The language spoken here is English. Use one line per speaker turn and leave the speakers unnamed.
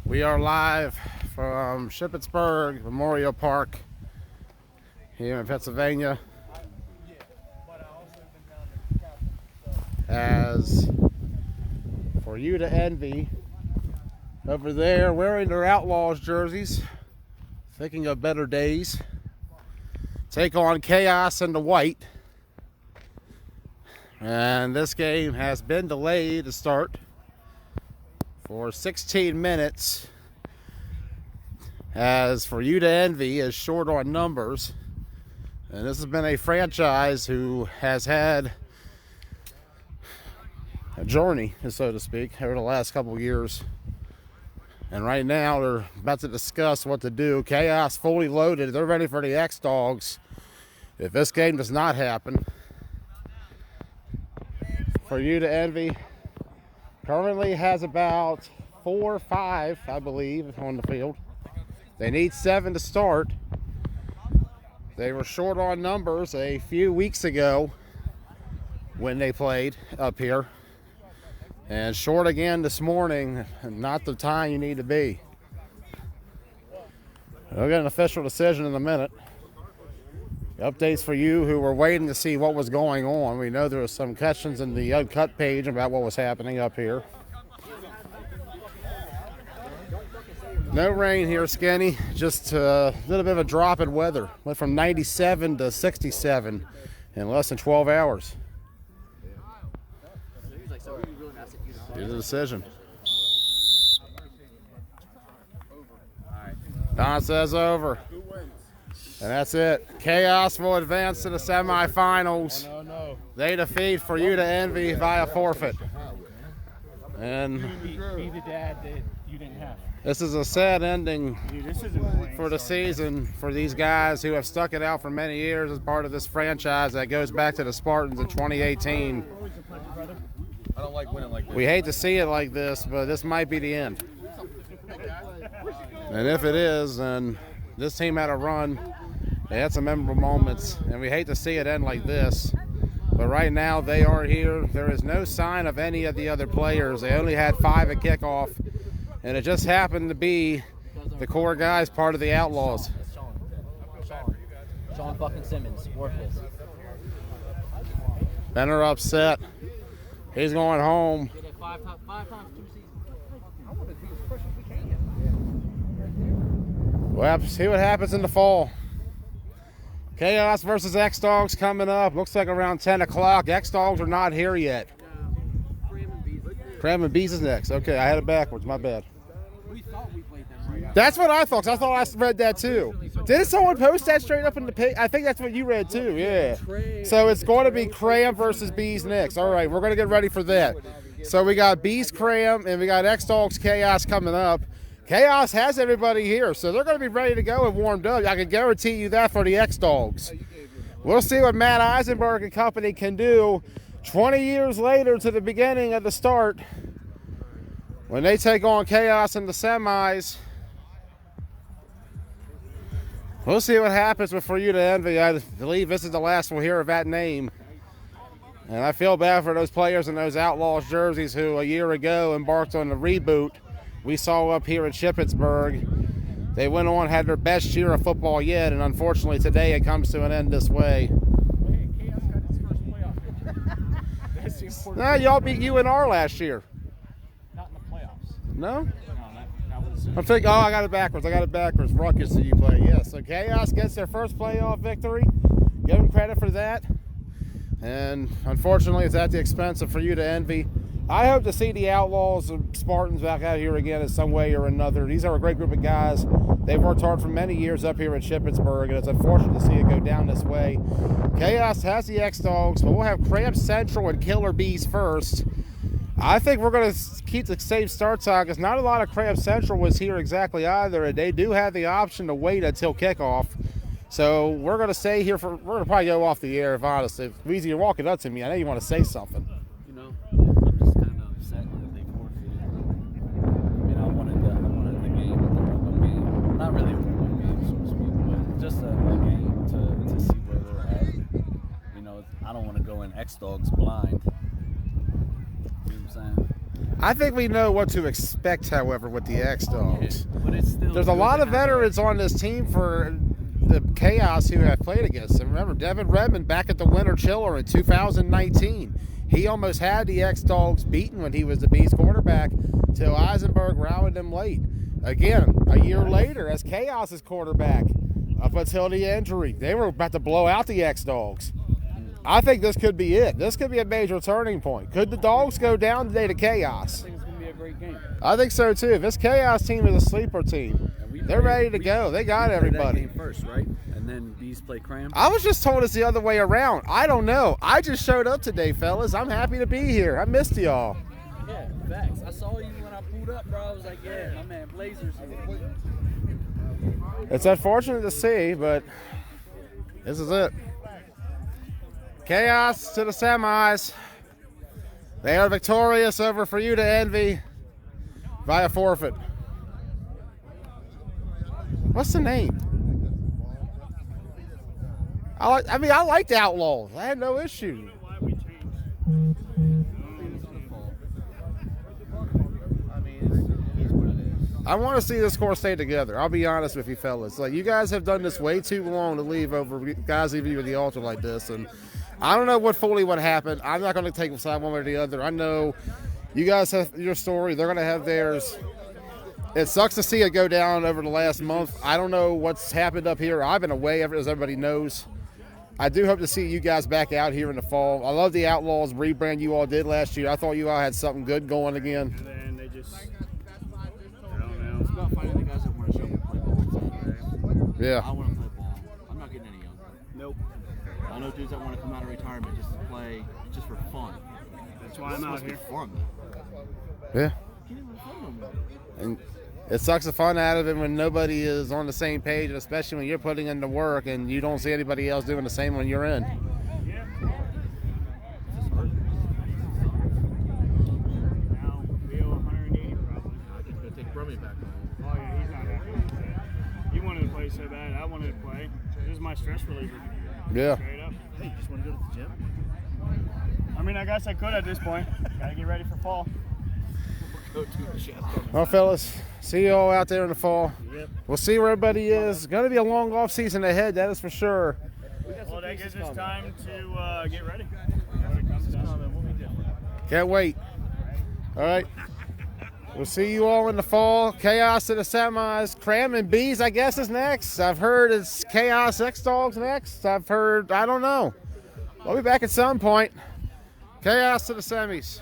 We are live from Shippensburg Memorial Park here in Pennsylvania as 4U2ENV over there wearing their Outlaws jerseys, thinking of better days, take on Chaos in the white. And this game has been delayed to start for 16 minutes as 4U2ENV is short on numbers. And this has been a franchise who has had a journey, so to speak, over the last couple of years. And right now they're about to discuss what to do. Chaos fully loaded. They're ready for the X-Dogs if this game does not happen. 4U2ENV currently has about 4 or 5, I believe, on the field. They need 7 to start. They were short on numbers a few weeks ago when they played up here. And short again this morning, not the time you need to be. We'll get an official decision in a minute. Updates for you who were waiting to see what was going on. We know there was some questions in the Uncut page about what was happening up here. No rain here, Skinny. Just a little bit of a drop in weather. Went from 97 to 67 in less than 12 hours. Here's the decision. Don says over. And that's it. Chaos will advance to the semifinals. They defeat 4U2ENV via forfeit. And
be the dad that you didn't have.
This is a sad ending for the season for these guys who have stuck it out for many years as part of this franchise that goes back to the Spartans in 2018.
I don't like winning like this.
We hate to see it like this, but this might be the end. And if it is, then this team had a run. They had some memorable moments, and we hate to see it end like this. But right now, they are here. There is no sign of any of the other players. They only had 5 at kickoff, and it just happened to be the core guys part of the Outlaws.
Sean fucking Simmons, worthless.
Benner upset. He's going home.
Five times 2 seasons.
We'll have to see what happens in the fall. Chaos versus X-Dogs coming up. Looks like around 10 o'clock. X-Dogs are not here yet. Cram and Bees is next. Okay, I had it backwards. My bad.
We thought we played them right.
That's what I thought, 'cause I thought I read that too. Didn't someone post that straight up in the page? I think that's what you read too, yeah. So it's going to be Cram versus Bees next. All right, we're going to get ready for that. So we got Bees Cram and we got X-Dogs Chaos coming up. Chaos has everybody here, so they're going to be ready to go and warmed up. I can guarantee you that for the X-Dogs. We'll see what Matt Eisenberg and company can do 20 years later to the beginning of the start when they take on Chaos in the semis. We'll see what happens with 4U2ENV. I believe this is the last we'll hear of that name. And I feel bad for those players in those Outlaws jerseys who a year ago embarked on the reboot we saw up here in Shippensburg. They went on, had their best year of football yet, and unfortunately today it comes to an end this way.
Chaos got its first playoff. That's the important.
Nah, y'all beat UNR last year.
Not in the playoffs.
No?
No, that was.
I'm thinking, I got it backwards. Ruckus that you play. Yeah, so Chaos gets their first playoff victory. Give them credit for that. And unfortunately, it's at the expense of 4U2ENV. I hope to see the Outlaws and Spartans back out here again in some way or another. These are a great group of guys. They've worked hard for many years up here in Shippensburg, and it's unfortunate to see it go down this way. Chaos has the X-Dogs, but we'll have Cramp Central and Killer Bees first. I think we're going to keep the same start time because not a lot of Cramp Central was here exactly either, and they do have the option to wait until kickoff. So we're going to stay here we're going to probably go off the air if honest. If Weezy, you're walking up to me, I know you want to say something.
You know, I'm just kind of upset that they forfeited. I mean, I wanted the game, the game. Not really a football game, so to speak, but just a game to see where they're at. You know, I don't want to go in X-Dogs blind. You know what I'm saying?
I think we know what to expect, however, with the X-Dogs.
But it's still
There's a
good
lot
to
of
have a-
veterans on this team for the Chaos who have played against them. Remember, Devin Redmond back at the Winter Chiller in 2019. He almost had the X-Dogs beaten when he was the Beast quarterback till Eisenberg rallied them late. Again, a year later as Chaos's quarterback up until the injury. They were about to blow out the X-Dogs. I think this could be it. This could be a major turning point. Could the Dogs go down today to Chaos?
I think it's going to be a great game.
I think so too. This Chaos team is a sleeper team. They're ready to go. They got everybody.
That game first, right? And then Bees play Cram.
I was just told it's the other way around. I don't know. I just showed up today, fellas. I'm happy to be here. I missed y'all.
Yeah, facts. I saw you when I pulled up, bro. I was like, yeah, my man Blazers here.
It's unfortunate to see, but this is it. Chaos to the semis. They are victorious over 4U2ENV via forfeit. What's the name? I like the Outlaws. I had no issue. I want to see this core stay together. I'll be honest with you, fellas. Like, you guys have done this way too long to leave over guys leaving you at the altar like this, and I don't know what fully what happened. I'm not going to take a side one way or the other. I know you guys have your story. They're going to have theirs. It sucks to see it go down over the last month. I don't know what's happened up here. I've been away, as everybody knows. I do hope to see you guys back out here in the fall. I love the Outlaws rebrand you all did last year. I thought you all had something good going again.
And then they just, I don't know.
It's about finding the guys that want to show up and play ball.
Yeah.
I want to play ball. I'm not getting any younger.
Nope.
I know dudes that want to come out of retirement just to play, just for fun.
That's why I'm out here.
Fun.
Yeah.
Can't even have fun no more.
And it sucks the fun out of it when nobody is on the same page, especially when you're putting in the work and you don't see anybody else doing the same when you're in.
Yeah. Now we owe 180 probably.
I think they're going to take Brummy back home.
Oh yeah, he's not happy with that. He wanted to play so bad. I wanted to play. This is my stress reliever.
Yeah.
Straight up.
Hey, you just want to go to the gym?
I mean, I guess I could at this point. Gotta get ready for fall.
Go to the gym.
Well, fellas, see you all out there in the fall.
Yep.
We'll see where everybody is. It's going to be a long off season ahead, that is for sure.
Well, that gives us time to get ready. When it comes down, we'll be different.
Can't wait. All right. We'll see you all in the fall. Chaos to the semis. Cram and Bees, I guess, is next. I've heard it's Chaos X-Dogs next. I've heard, I don't know. We'll be back at some point. Chaos to the semis.